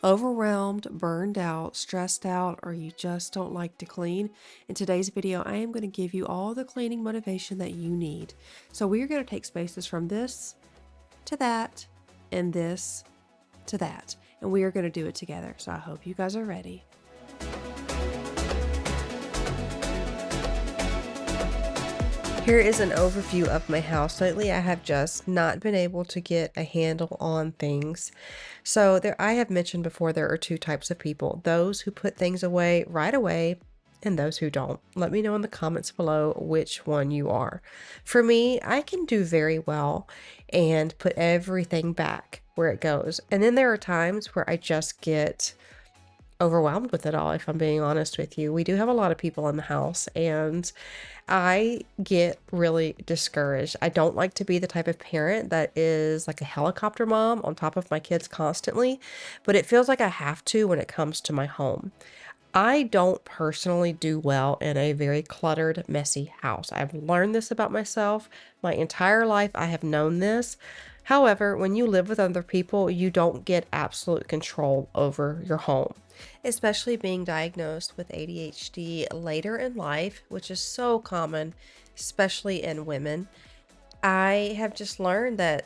overwhelmed, burned out, stressed out, or you just don't like to clean, in today's video, I am going to give you all the cleaning motivation that you need. So we are going to take spaces from this to that and this to that, and we are going to do it together. So I hope you guys are ready. Here is an overview of my house. Lately, I have just not been able to get a handle on things. So I have mentioned before, there are two types of people: those who put things away right away and those who don't. Let me know in the comments below which one you are. For me, I can do very well and put everything back where it goes. And then there are times where I just get overwhelmed with it all, if I'm being honest with you. We do have a lot of people in the house, and I get really discouraged. I don't like to be the type of parent that is like a helicopter mom on top of my kids constantly, but it feels like I have to when it comes to my home. I don't personally do well in a very cluttered, messy house. I've learned this about myself. My entire life, I have known this. However, when you live with other people, you don't get absolute control over your home, especially being diagnosed with ADHD later in life, which is so common, especially in women. I have just learned that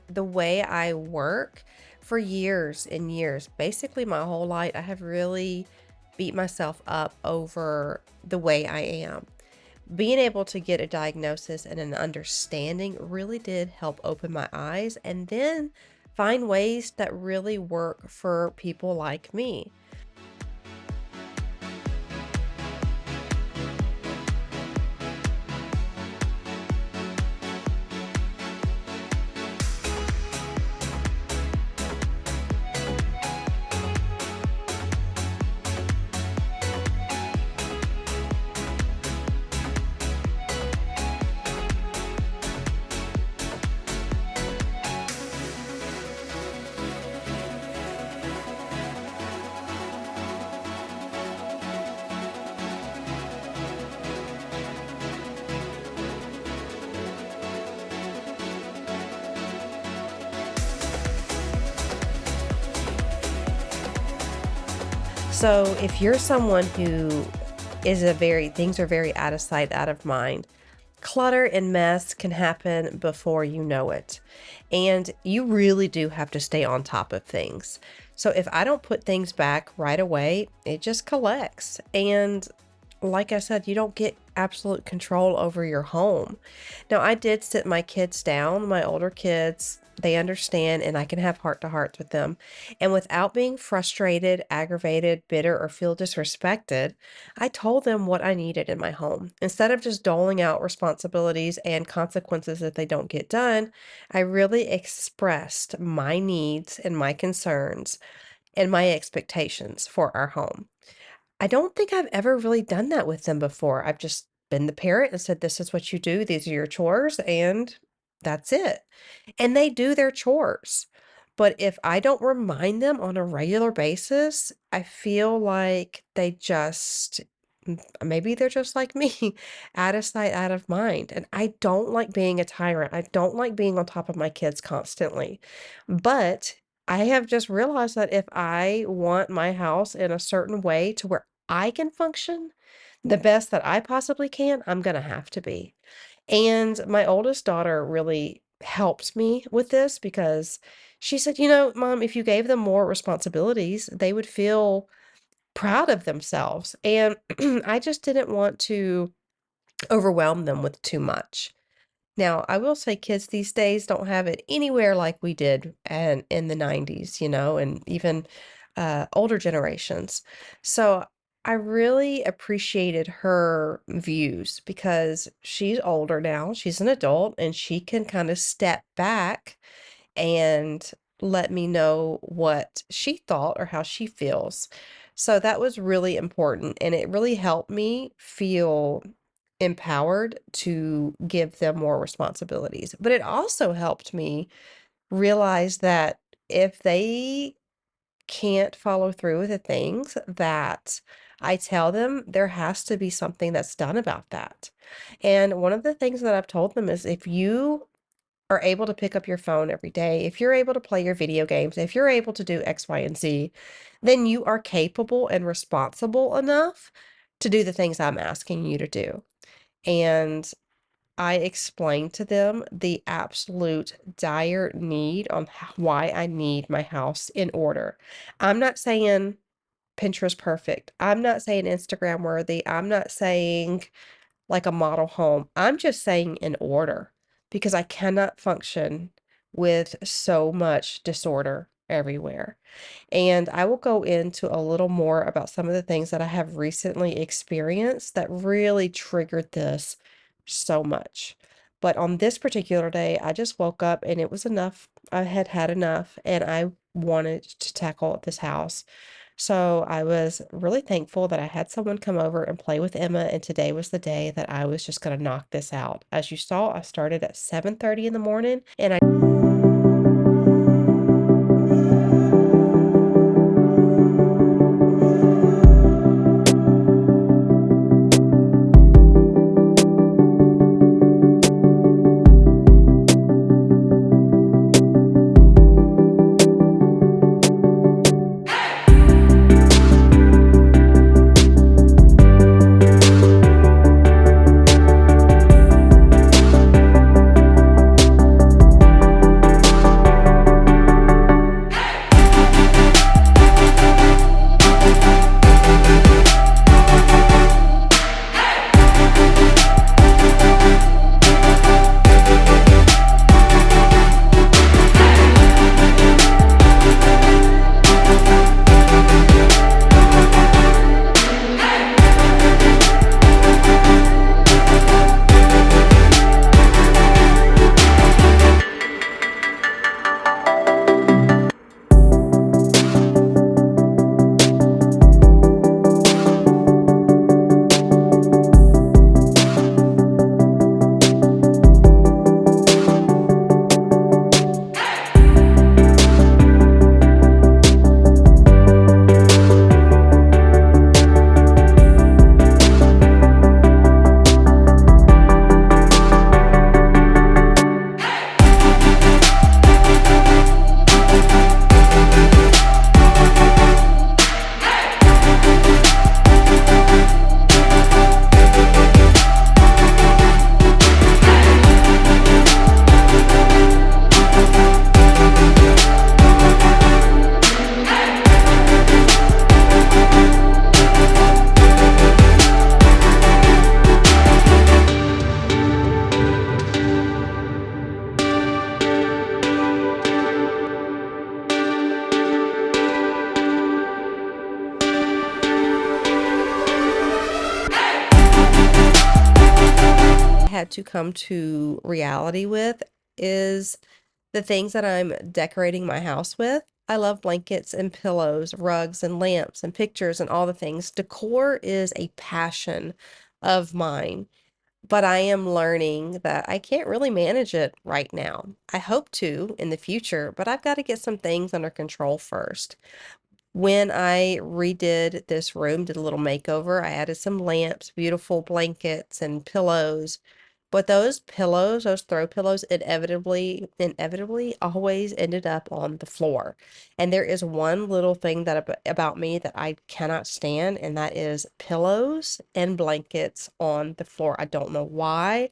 the way I work for years and years, basically my whole life, I have really beat myself up over the way I am. Being able to get a diagnosis and an understanding really did help open my eyes and then find ways that really work for people like me. So if you're someone who is things are very out of sight, out of mind, clutter and mess can happen before you know it. And you really do have to stay on top of things. So if I don't put things back right away, it just collects. And like I said, you don't get absolute control over your home. Now, I did sit my kids down, my older kids, they understand, and I can have heart to hearts with them. And without being frustrated, aggravated, bitter, or feel disrespected, I told them what I needed in my home. Instead of just doling out responsibilities and consequences if they don't get done, I really expressed my needs and my concerns and my expectations for our home. I don't think I've ever really done that with them before. I've just been the parent and said, "This is what you do. These are your chores," and that's it. And they do their chores. But if I don't remind them on a regular basis, I feel like maybe they're just like me, out of sight, out of mind. And I don't like being a tyrant. I don't like being on top of my kids constantly. But I have just realized that if I want my house in a certain way to where I can function the best that I possibly can, I'm going to have to be. And my oldest daughter really helped me with this because she said, Mom, if you gave them more responsibilities, they would feel proud of themselves. And I just didn't want to overwhelm them with too much. Now, I will say kids these days don't have it anywhere like we did and in the 90s, and even older generations. So I really appreciated her views because she's older now, she's an adult, and she can kind of step back and let me know what she thought or how she feels. So that was really important, and it really helped me feel empowered to give them more responsibilities. But it also helped me realize that if they can't follow through with the things that I tell them, there has to be something that's done about that. And one of the things that I've told them is if you are able to pick up your phone every day, if you're able to play your video games, if you're able to do X, Y, and Z, then you are capable and responsible enough to do the things I'm asking you to do. And I explained to them the absolute dire need on why I need my house in order. I'm not saying Pinterest perfect. I'm not saying Instagram worthy. I'm not saying like a model home. I'm just saying in order because I cannot function with so much disorder everywhere. And I will go into a little more about some of the things that I have recently experienced that really triggered this so much. But on this particular day, I just woke up and it was enough. I had had enough and I wanted to tackle this house. So I was really thankful that I had someone come over and play with Emma, and today was the day that I was just going to knock this out. As you saw, I started at 7:30 in the morning and I had to come to reality with is the things that I'm decorating my house with. I love blankets and pillows, rugs and lamps and pictures and all the things. Decor is a passion of mine, but I am learning that I can't really manage it right now. I hope to in the future, but I've got to get some things under control first. When I redid this room, did a little makeover, I added some lamps, beautiful blankets and pillows. But those pillows, those throw pillows, inevitably always ended up on the floor. And there is one little thing about me that I cannot stand, and that is pillows and blankets on the floor. I don't know why,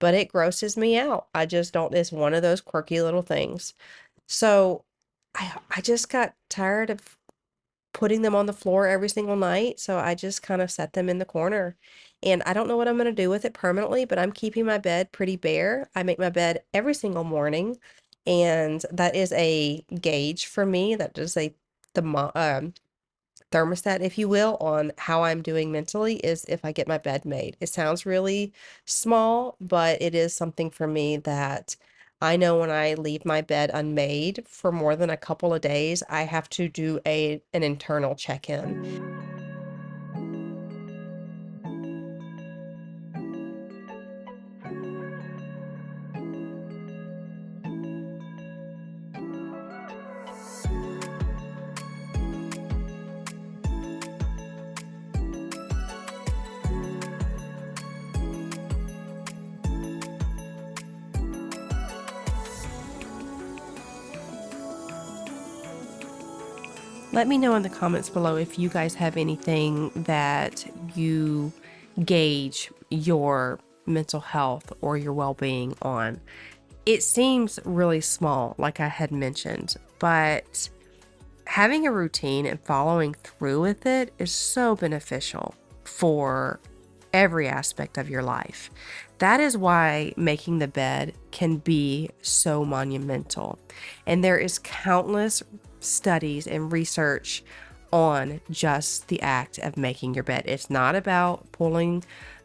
but it grosses me out. I just don't, it's one of those quirky little things. So I just got tired of putting them on the floor every single night, so I just kind of set them in the corner. And I don't know what I'm going to do with it permanently, but I'm keeping my bed pretty bare. I make my bed every single morning, and that is a gauge for me. That is a the thermostat, if you will, on how I'm doing mentally is if I get my bed made. It sounds really small, but it is something for me that I know when I leave my bed unmade for more than a couple of days, I have to do an internal check-in. Let me know in the comments below if you guys have anything that you gauge your mental health or your well-being on. It seems really small, like I had mentioned, but having a routine and following through with it is so beneficial for every aspect of your life. That is why making the bed can be so monumental. And there is countless studies and research on just the act of making your bed. It's not about pulling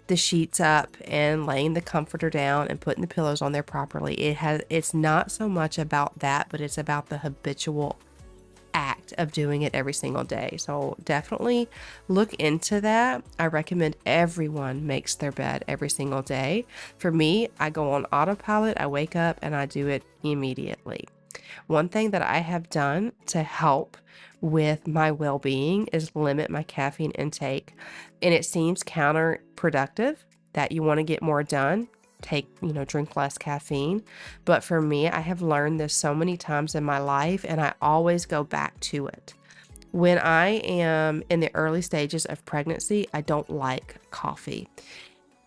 the sheets up and laying the comforter down and putting the pillows on there properly. It's not so much about that, but it's about the habitual act of doing it every single day. So definitely look into that. I recommend everyone makes their bed every single day. For me, I go on autopilot. I wake up and I do it immediately. One thing that I have done to help with my well-being is limit my caffeine intake. And it seems counterproductive that you want to get more done. Drink less caffeine. But for me, I have learned this so many times in my life, and I always go back to it. When I am in the early stages of pregnancy, I don't like coffee.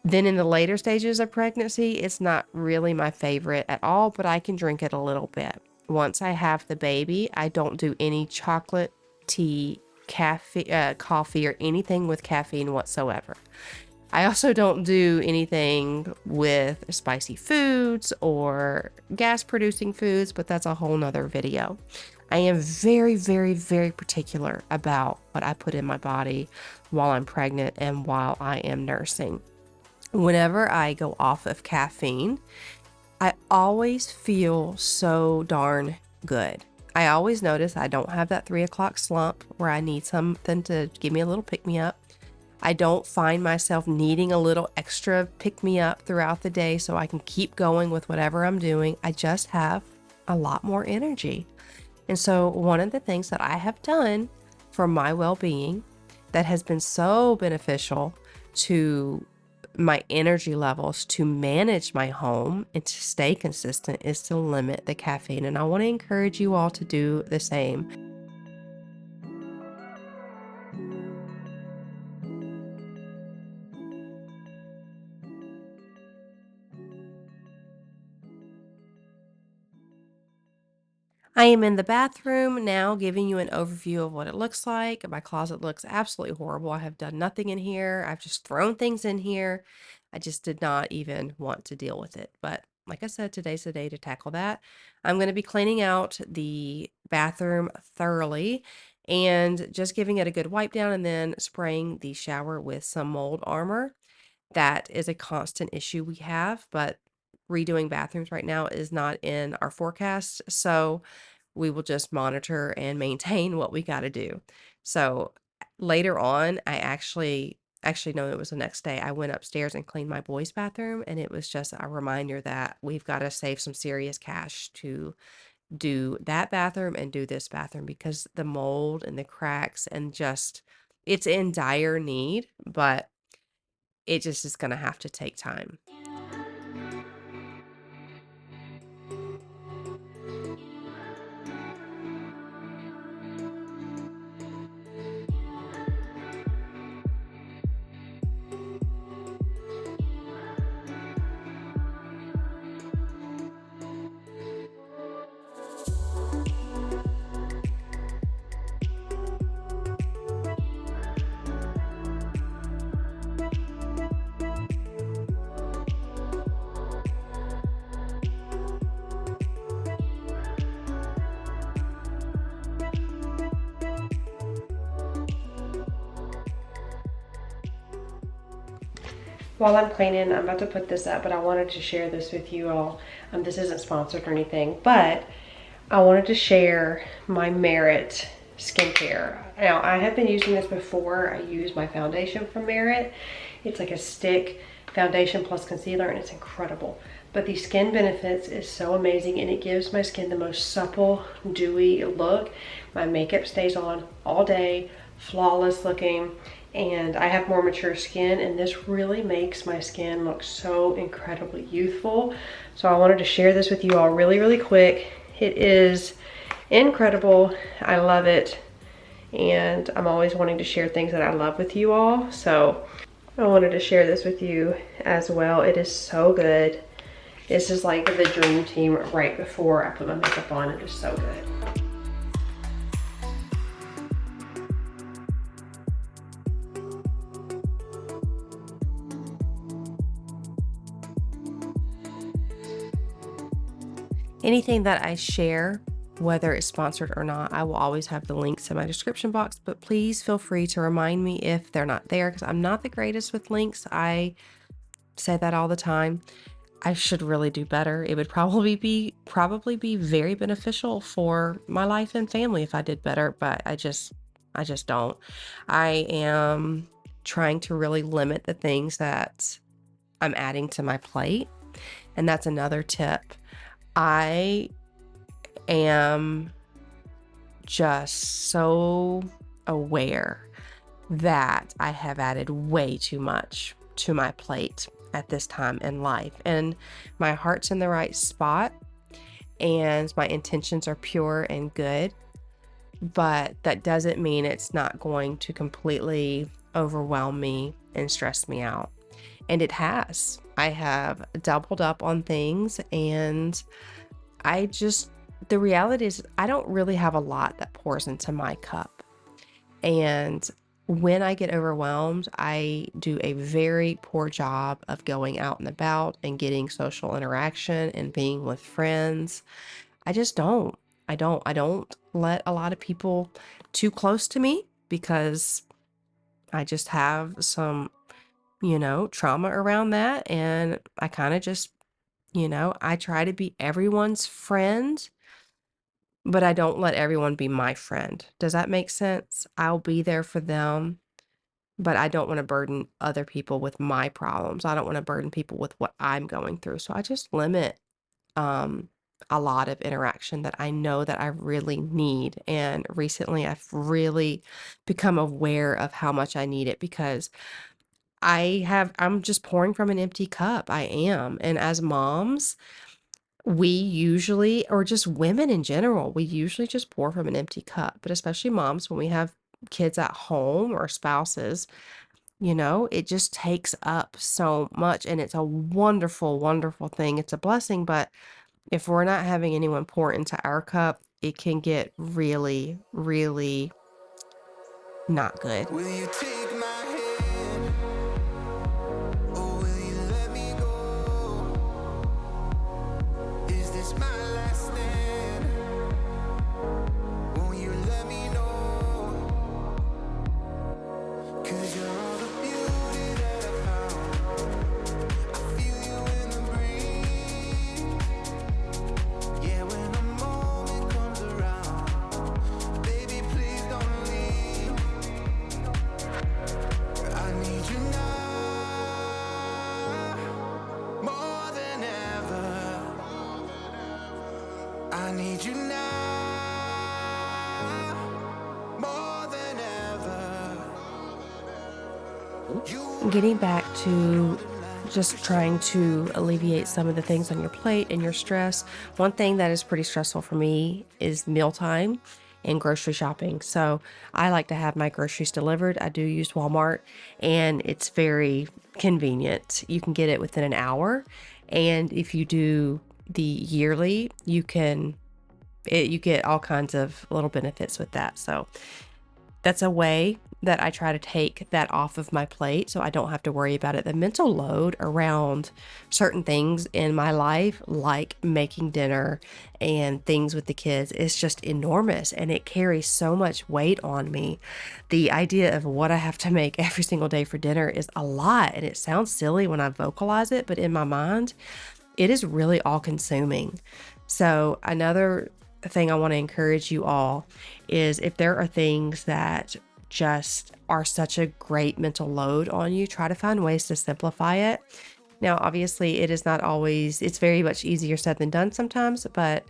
Then in the later stages of pregnancy, it's not really my favorite at all, but I can drink it a little bit. Once I have the baby, I don't do any chocolate, tea, coffee, or anything with caffeine whatsoever. I also don't do anything with spicy foods or gas producing foods, but that's a whole nother video. I am very, very, very particular about what I put in my body while I'm pregnant and while I am nursing. Whenever I go off of caffeine, I always feel so darn good. I always notice I don't have that 3 o'clock slump where I need something to give me a little pick me up. I don't find myself needing a little extra pick me up throughout the day so I can keep going with whatever I'm doing. I just have a lot more energy. And so one of the things that I have done for my well-being that has been so beneficial to my energy levels to manage my home and to stay consistent is to limit the caffeine. And I want to encourage you all to do the same. I am in the bathroom now giving you an overview of what it looks like. My closet looks absolutely horrible. I have done nothing in here. I've just thrown things in here. I just did not even want to deal with it. But like I said, today's the day to tackle that. I'm going to be cleaning out the bathroom thoroughly and just giving it a good wipe down and then spraying the shower with some mold armor. That is a constant issue we have, but redoing bathrooms right now is not in our forecast. So we will just monitor and maintain what we got to do. So later on, I actually no, it was the next day. I went upstairs and cleaned my boys' bathroom, and it was just a reminder that we've got to save some serious cash to do that bathroom and do this bathroom because the mold and the cracks and just it's in dire need, but it just is going to have to take time. While I'm cleaning, I'm about to put this up, but I wanted to share this with you all. This isn't sponsored or anything, but I wanted to share my Merit skincare. Now, I have been using this before. I use my foundation from Merit. It's like a stick foundation plus concealer, and it's incredible. But the skin benefits is so amazing, and it gives my skin the most supple, dewy look. My makeup stays on all day, flawless looking. And I have more mature skin, and this really makes my skin look so incredibly youthful. So I wanted to share this with you all really, really quick. It is incredible. I love it. and I'm always wanting to share things that I love with you all. So I wanted to share this with you as well. It is so good. This is like the dream team right before I put my makeup on. It is so good. Anything that I share, whether it's sponsored or not, I will always have the links in my description box, but please feel free to remind me if they're not there, because I'm not the greatest with links. I say that all the time. I should really do better. It would probably be very beneficial for my life and family if I did better, but I just don't. I am trying to really limit the things that I'm adding to my plate, and that's another tip. I am just so aware that I have added way too much to my plate at this time in life, and my heart's in the right spot and my intentions are pure and good, but that doesn't mean it's not going to completely overwhelm me and stress me out. And it has. I have doubled up on things, and the reality is I don't really have a lot that pours into my cup. And when I get overwhelmed, I do a very poor job of going out and about and getting social interaction and being with friends. I just don't. I don't let a lot of people too close to me because I just have some, trauma around that. And I kind of just, I try to be everyone's friend, but I don't let everyone be my friend. Does that make sense? I'll be there for them, but I don't want to burden other people with my problems. I don't want to burden people with what I'm going through. So I just limit um a lot of interaction that I know that I really need. And recently I've really become aware of how much I need it, because I'm just pouring from an empty cup. I am. And as moms, we usually, or just women in general, we usually just pour from an empty cup, but especially moms, when we have kids at home or spouses, it just takes up so much, and it's a wonderful, wonderful thing. It's a blessing, but if we're not having anyone pour into our cup, it can get really, really not good. Will you take my hand, or will you let me go? Is this my last stand? Won't you let me know? 'Cause you're all the beauty that I found. I feel you in the breeze. Yeah, when the moment comes around, baby, please don't leave. I need you now, more than ever. I need you now, more than ever. Getting back to just trying to alleviate some of the things on your plate and your stress. One thing that is pretty stressful for me is mealtime and grocery shopping. So I like to have my groceries delivered. I do use Walmart, and it's very convenient. You can get it within an hour. And if you do the yearly, you get all kinds of little benefits with that. So that's a way that I try to take that off of my plate so I don't have to worry about it. The mental load around certain things in my life, like making dinner and things with the kids, is just enormous, and it carries so much weight on me. The idea of what I have to make every single day for dinner is a lot, and it sounds silly when I vocalize it, but in my mind, it is really all consuming. So another thing I want to encourage you all is, if there are things that just are such a great mental load on you, try to find ways to simplify it. Now, obviously, it's very much easier said than done sometimes, but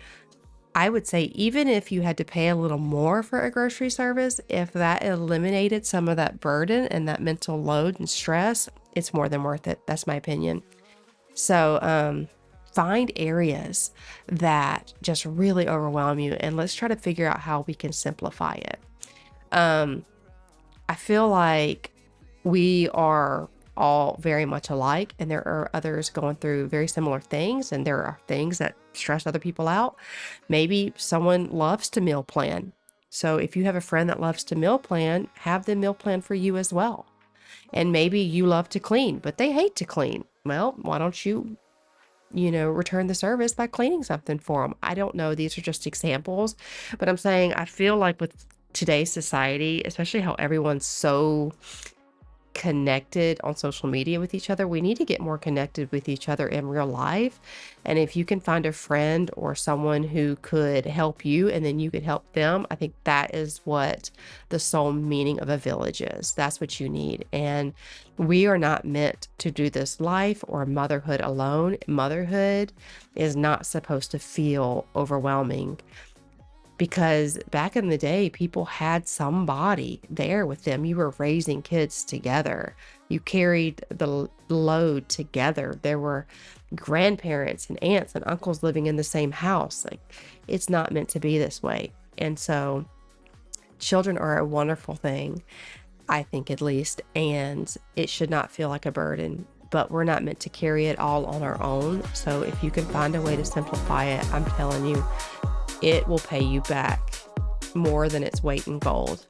I would say even if you had to pay a little more for a grocery service, if that eliminated some of that burden and that mental load and stress, it's more than worth it. That's my opinion. So, find areas that just really overwhelm you, and let's try to figure out how we can simplify it. Um, I feel like we are all very much alike, and there are others going through very similar things, and there are things that stress other people out. Maybe someone loves to meal plan. So if you have a friend that loves to meal plan, have them meal plan for you as well. And maybe you love to clean, but they hate to clean. Well, why don't you return the service by cleaning something for them? I don't know. These are just examples, but I'm saying I feel like with today's society, especially how everyone's so connected on social media with each other, we need to get more connected with each other in real life. And if you can find a friend or someone who could help you and then you could help them, I think that is what the sole meaning of a village is. That's what you need. And we are not meant to do this life or motherhood alone. Motherhood is not supposed to feel overwhelming, because back in the day, people had somebody there with them. You were raising kids together. You carried the load together. There were grandparents and aunts and uncles living in the same house. Like, it's not meant to be this way. And so children are a wonderful thing, I think, at least, and it should not feel like a burden. But we're not meant to carry it all on our own. So if you can find a way to simplify it, I'm telling you, it will pay you back more than its weight in gold.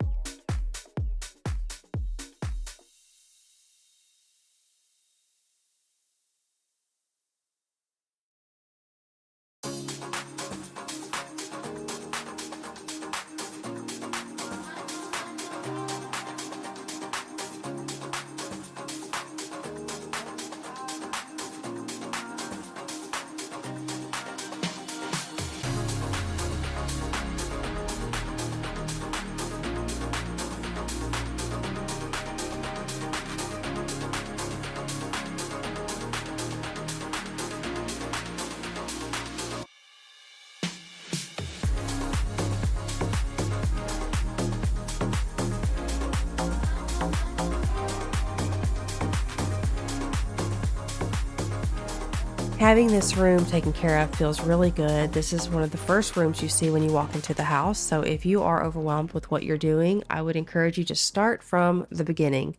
Having this room taken care of feels really good. This is one of the first rooms you see when you walk into the house. So if you are overwhelmed with what you're doing, I would encourage you to start from the beginning.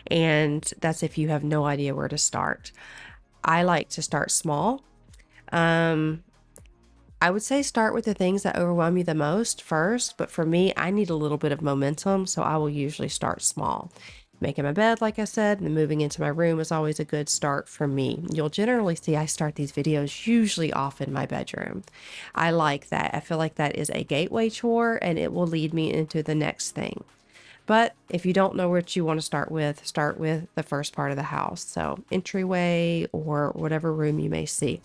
And that's if you have no idea where to start. I like to start small. Um, I would say start with the things that overwhelm you the most first, but for me, I need a little bit of momentum, so I will usually start small. Making my bed, like I said, and moving into my room is always a good start for me. You'll generally see I start these videos usually off in my bedroom. I like that. I feel like that is a gateway chore and it will lead me into the next thing. But if you don't know what you want to start with the first part of the house. So entryway or whatever room you may see.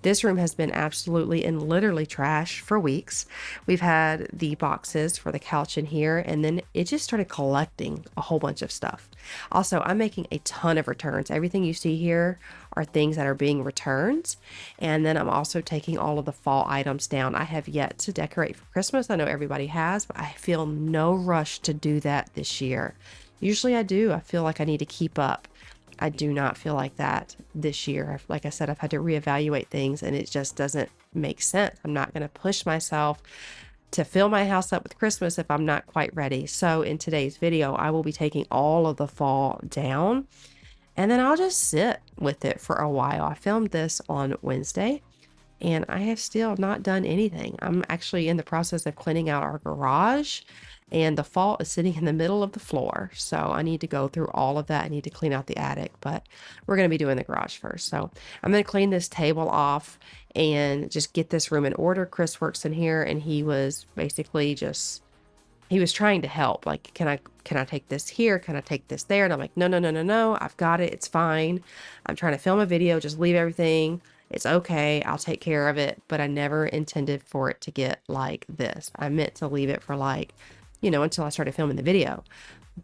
This room has been absolutely and literally trash for weeks. We've had the boxes for the couch in here, and then it just started collecting a whole bunch of stuff. Also, I'm making a ton of returns. Everything you see here are things that are being returned. And then I'm also taking all of the fall items down. I have yet to decorate for Christmas. I know everybody has, but I feel no rush to do that this year. Usually I do. I feel like I need to keep up. I do not feel like that this year. Like I said, I've had to reevaluate things and it just doesn't make sense. I'm not going to push myself to fill my house up with Christmas if I'm not quite ready. So in today's video, I will be taking all of the fall down and then I'll just sit with it for a while. I filmed this on Wednesday and I have still not done anything. I'm actually in the process of cleaning out our garage, and the fault is sitting in the middle of the floor. So I need to go through all of that. I need to clean out the attic, but we're going to be doing the garage first. So I'm going to clean this table off and just get this room in order. Chris works in here and he was basically just, he was trying to help. Like, can I take this here? Can I take this there? And I'm like, no, no, no, no, no. I've got it. It's fine. I'm trying to film a video. Just leave everything. It's okay. I'll take care of it. But I never intended for it to get like this. I meant to leave it for like, until I started filming the video,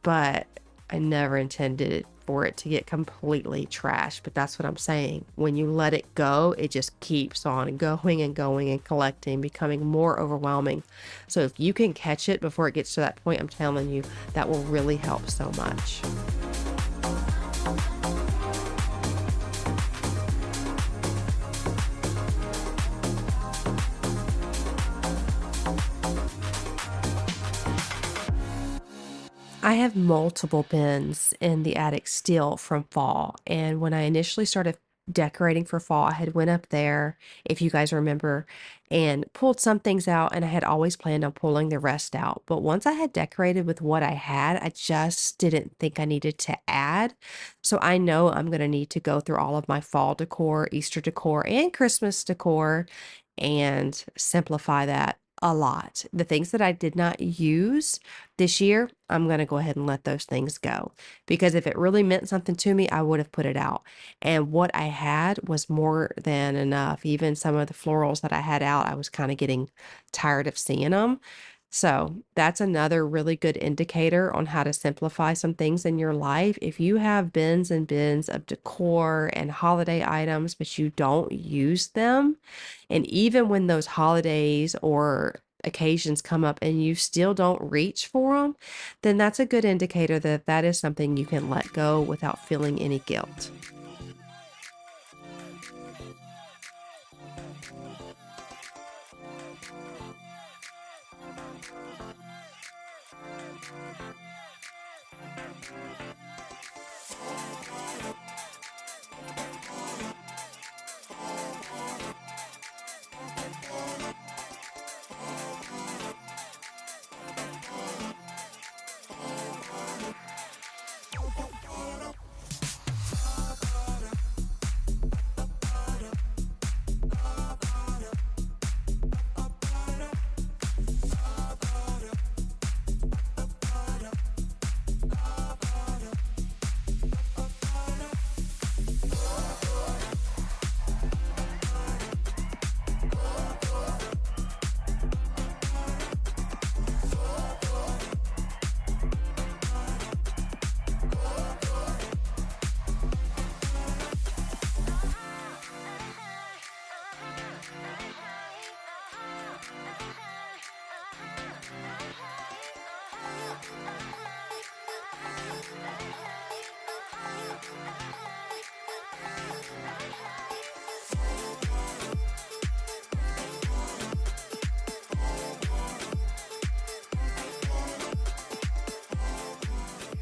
but I never intended for it to get completely trashed. But that's what I'm saying. When you let it go, it just keeps on going and going and collecting, becoming more overwhelming. So if you can catch it before it gets to that point, I'm telling you, that will really help so much. I have multiple bins in the attic still from fall. And when I initially started decorating for fall, I had went up there, if you guys remember, and pulled some things out, and I had always planned on pulling the rest out. But once I had decorated with what I had, I just didn't think I needed to add. So I know I'm going to need to go through all of my fall decor, Easter decor, and Christmas decor and simplify that a lot. The things that I did not use this year, I'm going to go ahead and let those things go because if it really meant something to me, I would have put it out. And what I had was more than enough. Even some of the florals that I had out, I was kind of getting tired of seeing them. So that's another really good indicator on how to simplify some things in your life. If you have bins and bins of decor and holiday items, but you don't use them, and even when those holidays or occasions come up and you still don't reach for them, then that's a good indicator that that is something you can let go without feeling any guilt.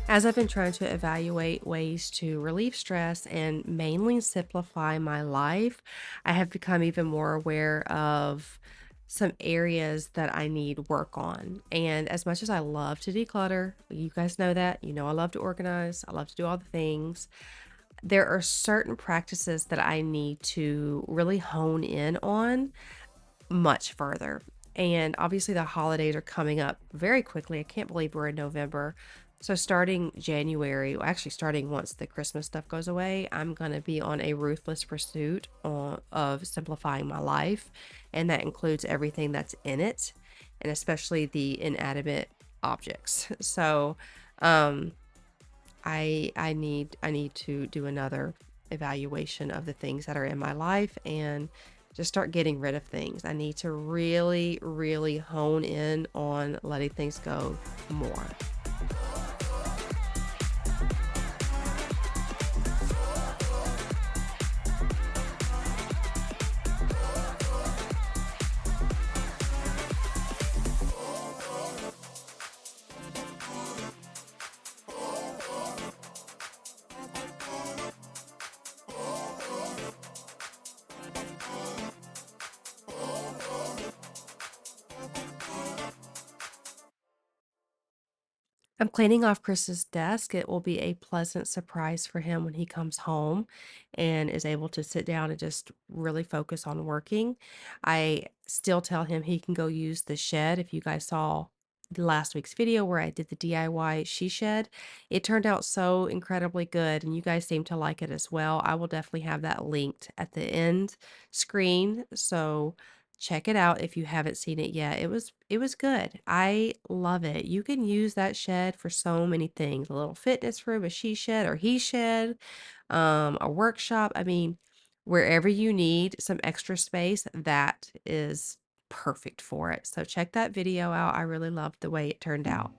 As I've been trying to evaluate ways to relieve stress and mainly simplify my life, I have become even more aware of some areas that I need work on. And as much as I love to declutter, you guys know that, you know, I love to organize, I love to do all the things. There are certain practices that I need to really hone in on much further. And obviously, the holidays are coming up very quickly. I can't believe we're in November. So, starting January, well, actually, starting once the Christmas stuff goes away, I'm going to be on a ruthless pursuit of simplifying my life. And that includes everything that's in it, and especially the inanimate objects. So, um, I need to do another evaluation of the things that are in my life and just start getting rid of things. I need to really, really hone in on letting things go more. I'm cleaning off Chris's desk. It will be a pleasant surprise for him when he comes home and is able to sit down and just really focus on working. I still tell him he can go use the shed. If you guys saw last week's video where I did the DIY she shed, it turned out so incredibly good and you guys seem to like it as well. I will definitely have that linked at the end screen. So check it out if you haven't seen it yet. It was good. I love it. You can use that shed for so many things. A little fitness room, a she shed or he shed, a workshop. I mean, wherever you need some extra space, that is perfect for it. So check that video out. I really loved the way it turned out.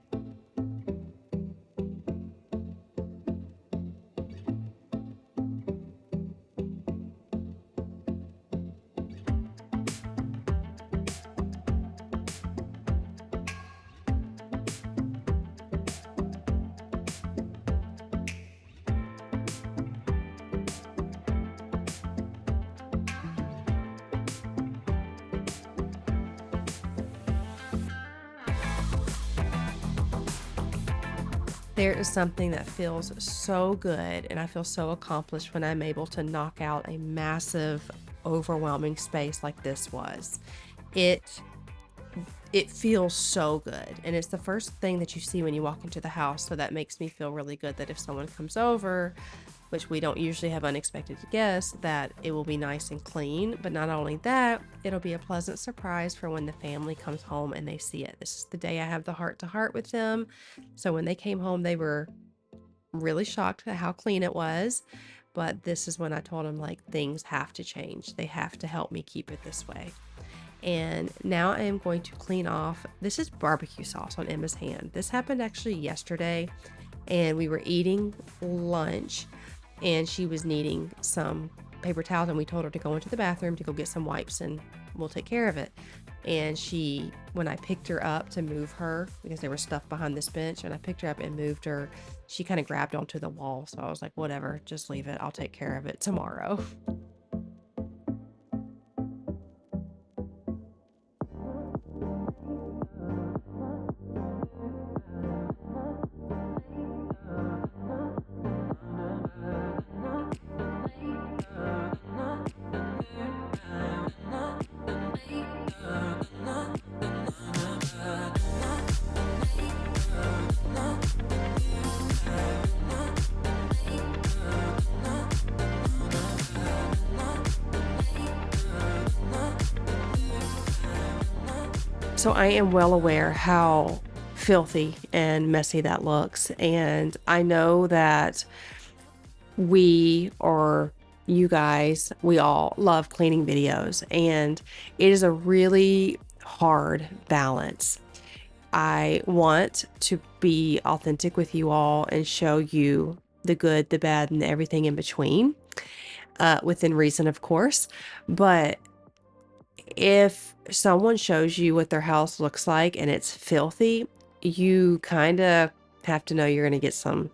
There is something that feels so good, and I feel so accomplished when I'm able to knock out a massive, overwhelming space like this was. It it feels so good, and it's the first thing that you see when you walk into the house, so that makes me feel really good that if someone comes over, which we don't usually have unexpected guests, that it will be nice and clean. But not only that, it'll be a pleasant surprise for when the family comes home and they see it. This is the day I have the heart to heart with them. So when they came home, they were really shocked at how clean it was. But this is when I told them, like, things have to change. They have to help me keep it this way. And now I am going to clean off. This is barbecue sauce on Emma's hand. This happened actually yesterday, and we were eating lunch, and she was needing some paper towels, and we told her to go into the bathroom to go get some wipes, and we'll take care of it. And she, when I picked her up to move her, because there was stuff behind this bench, and I picked her up and moved her, she kind of grabbed onto the wall. So I was like, whatever, just leave it. I'll take care of it tomorrow. So I am well aware how filthy and messy that looks. And I know that we, or you guys, we all love cleaning videos, and it is a really hard balance. I want to be authentic with you all and show you the good, the bad, and everything in between, within reason, of course. But if someone shows you what their house looks like and it's filthy, you kind of have to know you're going to get some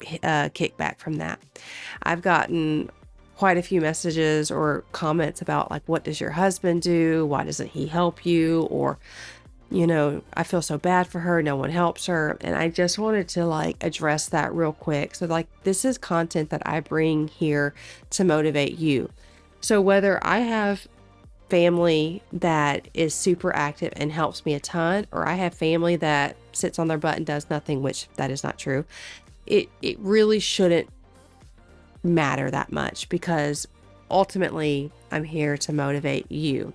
kickback from that. I've gotten quite a few messages or comments about, like, what does your husband do? Why doesn't he help you? Or, I feel so bad for her. No one helps her. And I just wanted to, like, address that real quick. So, like, this is content that I bring here to motivate you. So whether I have family that is super active and helps me a ton, or I have family that sits on their butt and does nothing, which that is not true, it really shouldn't matter that much, because ultimately I'm here to motivate you.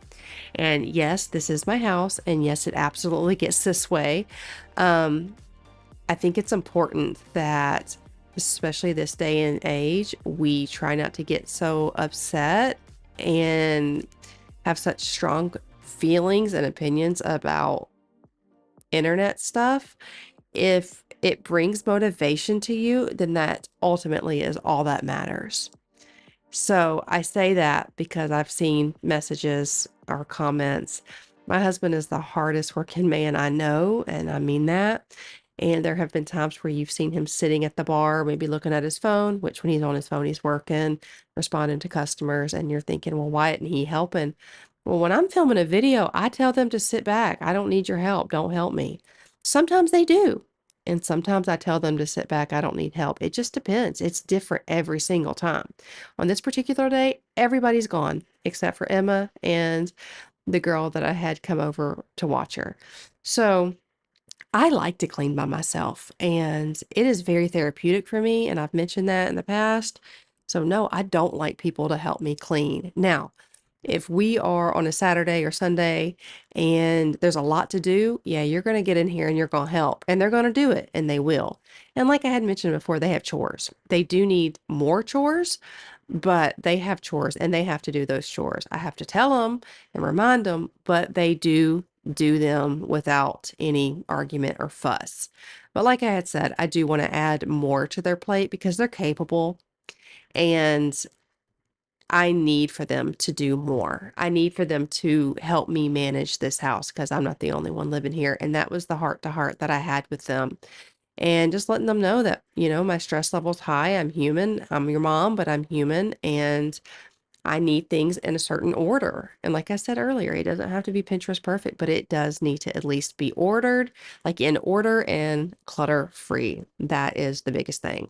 And yes, this is my house, and yes, it absolutely gets this way. I think it's important that, especially this day and age, we try not to get so upset and have such strong feelings and opinions about internet stuff. If it brings motivation to you, then that ultimately is all that matters. So I say that because I've seen messages or comments. My husband is the hardest working man I know, and I mean that. And there have been times where you've seen him sitting at the bar, maybe looking at his phone, which when he's on his phone, he's working, responding to customers, and you're thinking, well, why isn't he helping? Well, when I'm filming a video, I tell them to sit back. I don't need your help. Don't help me. Sometimes they do. And sometimes I tell them to sit back. I don't need help. It just depends. It's different every single time. On this particular day, everybody's gone except for Emma and the girl that I had come over to watch her. So I like to clean by myself, and it is very therapeutic for me. And I've mentioned that in the past. So no, I don't like people to help me clean. Now, if we are on a Saturday or Sunday and there's a lot to do, yeah, you're going to get in here and you're going to help, and they're going to do it, and they will. And like I had mentioned before, they have chores. They do need more chores, but they have chores and they have to do those chores. I have to tell them and remind them, but they do them without any argument or fuss. But like I had said, I do want to add more to their plate because they're capable, and I need for them to do more. I need for them to help me manage this house because I'm not the only one living here. And that was the heart to heart that I had with them. And just letting them know that, my stress level's high. I'm human. I'm your mom, but I'm human. And I need things in a certain order. And like I said earlier, it doesn't have to be Pinterest perfect, but it does need to at least be ordered, like in order and clutter free. That is the biggest thing.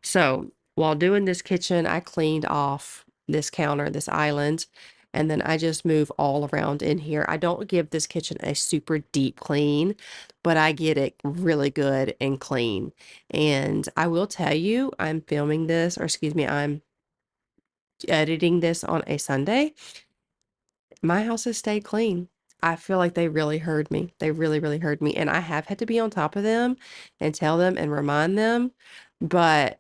So while doing this kitchen, I cleaned off this counter, this island, and then I just move all around in here. I don't give this kitchen a super deep clean, but I get it really good and clean. And I will tell you, I'm filming this, or excuse me, I'm editing this on a Sunday. My house has stayed clean. I feel like they really heard me. They really, really heard me. And I have had to be on top of them and tell them and remind them, but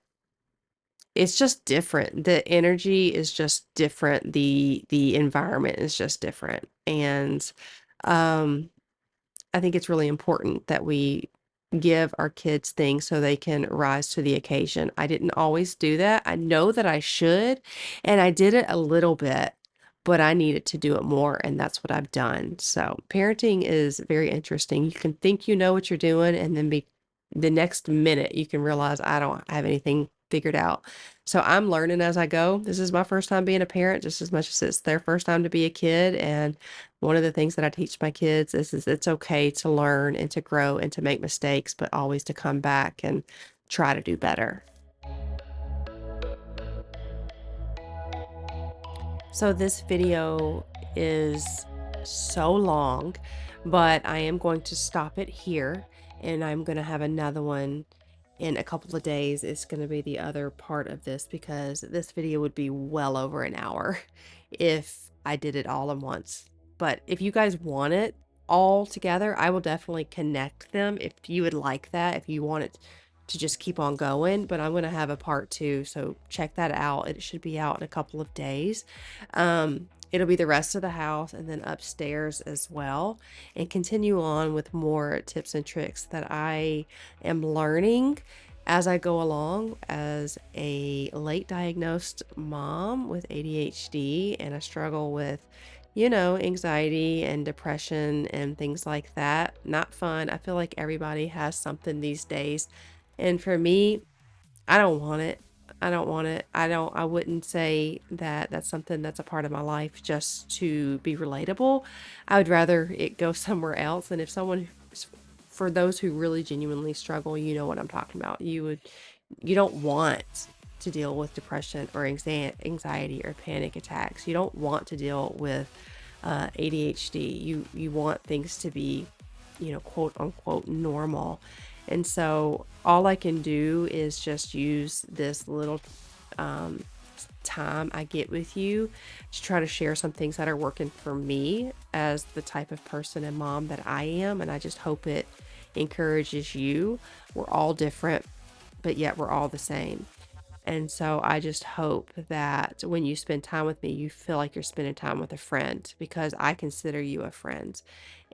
it's just different. The energy is just different. The environment is just different. And um I think it's really important that we give our kids things so they can rise to the occasion. I didn't always do that. I know that I should, and I did it a little bit, but I needed to do it more, and that's what I've done. So, parenting is very interesting. You can think you know what you're doing, and then be the next minute you can realize I don't have anything figured out. So, I'm learning as I go. This is my first time being a parent, just as much as it's their first time to be a kid, and one of the things that I teach my kids is it's okay to learn and to grow and to make mistakes, but always to come back and try to do better. So this video is so long, but I am going to stop it here and I'm going to have another one in a couple of days. It's going to be the other part of this because this video would be well over an hour if I did it all at once. But if you guys want it all together, I will definitely connect them if you would like that, if you want it to just keep on going. But I'm going to have a part two, so check that out. It should be out in a couple of days. It'll be the rest of the house and then upstairs as well, and continue on with more tips and tricks that I am learning as I go along as a late diagnosed mom with ADHD, and I struggle with, anxiety and depression and things like that. Not fun. I feel like everybody has something these days. And for me, I don't want it. I don't want it. I wouldn't say that that's something that's a part of my life just to be relatable. I would rather it go somewhere else. And if someone, for those who really genuinely struggle, you know what I'm talking about. You don't want to deal with depression or anxiety or panic attacks. You don't want to deal with ADHD. You want things to be, quote unquote normal. And so all I can do is just use this little um, time I get with you to try to share some things that are working for me as the type of person and mom that I am. And I just hope it encourages you. We're all different, but yet we're all the same. And so I just hope that when you spend time with me, you feel like you're spending time with a friend because I consider you a friend.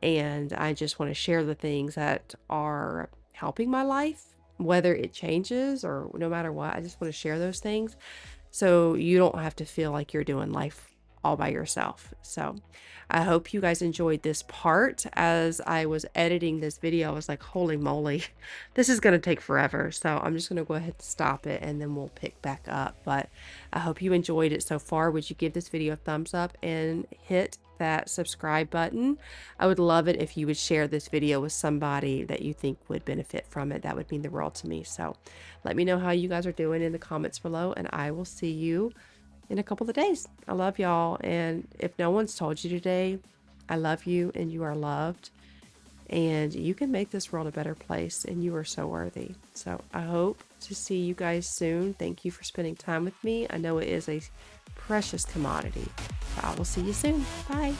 And I just want to share the things that are helping my life, whether it changes or no matter what. I just want to share those things so you don't have to feel like you're doing life all by yourself. So I hope you guys enjoyed this part. As I was editing this video, I was like, holy moly, this is going to take forever. So I'm just going to go ahead and stop it and then we'll pick back up. But I hope you enjoyed it so far. Would you give this video a thumbs up and hit that subscribe button? I would love it if you would share this video with somebody that you think would benefit from it. That would mean the world to me. So let me know how you guys are doing in the comments below, and I will see you in a couple of days. I love y'all. And if no one's told you today, I love you and you are loved. And you can make this world a better place and you are so worthy. So I hope to see you guys soon. Thank you for spending time with me. I know it is a precious commodity. But I will see you soon. Bye.